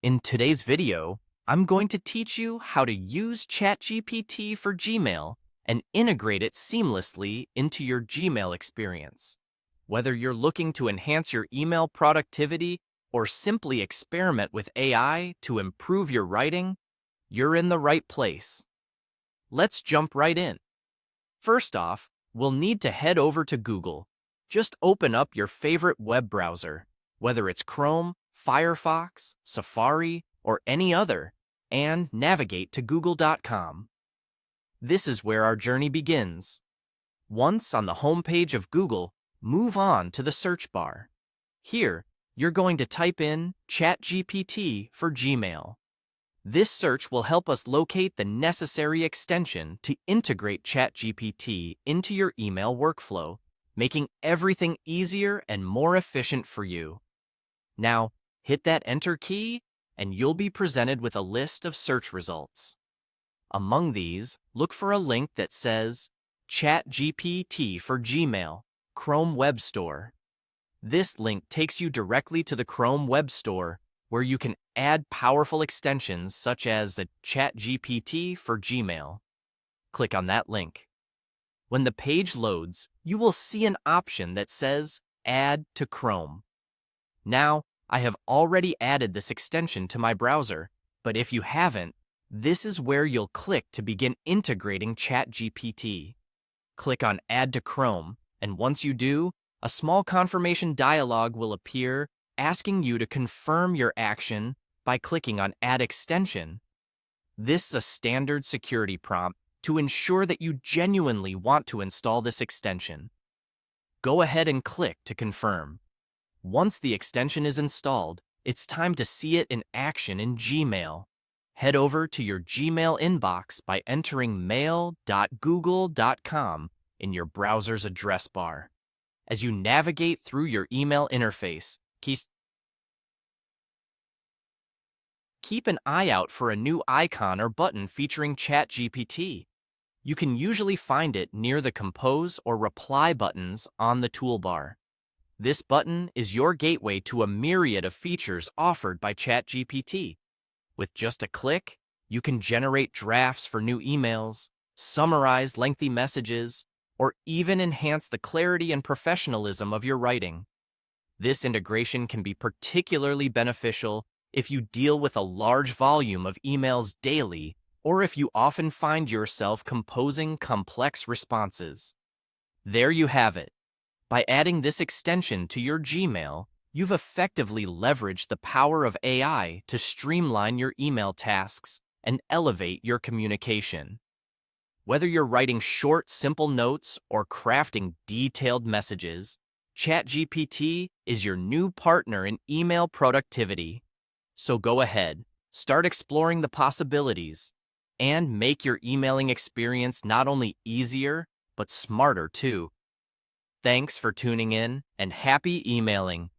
In today's video, I'm going to teach you how to use ChatGPT for Gmail and integrate it seamlessly into your Gmail experience. Whether you're looking to enhance your email productivity or simply experiment with AI to improve your writing, you're in the right place. Let's jump right in. First off, we'll need to head over to Google. Just open up your favorite web browser, whether it's Chrome, Firefox, Safari, or any other, and navigate to google.com. This is where our journey begins. Once on the homepage of Google, move on to the search bar. Here, you're going to type in ChatGPT for Gmail. This search will help us locate the necessary extension to integrate ChatGPT into your email workflow, making everything easier and more efficient for you. Now, hit that Enter key, and you'll be presented with a list of search results. Among these, look for a link that says ChatGPT for Gmail, Chrome Web Store. This link takes you directly to the Chrome Web Store, where you can add powerful extensions such as the ChatGPT for Gmail. Click on that link. When the page loads, you will see an option that says Add to Chrome. Now, I have already added this extension to my browser, but if you haven't, this is where you'll click to begin integrating ChatGPT. Click on Add to Chrome, and once you do, a small confirmation dialog will appear asking you to confirm your action by clicking on Add Extension. This is a standard security prompt to ensure that you genuinely want to install this extension. Go ahead and click to confirm. Once the extension is installed, it's time to see it in action in Gmail. Head over to your Gmail inbox by entering mail.google.com in your browser's address bar. As you navigate through your email interface, keep an eye out for a new icon or button featuring ChatGPT. You can usually find it near the Compose or Reply buttons on the toolbar. This button is your gateway to a myriad of features offered by ChatGPT. With just a click, you can generate drafts for new emails, summarize lengthy messages, or even enhance the clarity and professionalism of your writing. This integration can be particularly beneficial if you deal with a large volume of emails daily or if you often find yourself composing complex responses. There you have it. By adding this extension to your Gmail, you've effectively leveraged the power of AI to streamline your email tasks and elevate your communication. Whether you're writing short, simple notes or crafting detailed messages, ChatGPT is your new partner in email productivity. So go ahead, start exploring the possibilities, and make your emailing experience not only easier, but smarter too. Thanks for tuning in, and happy emailing!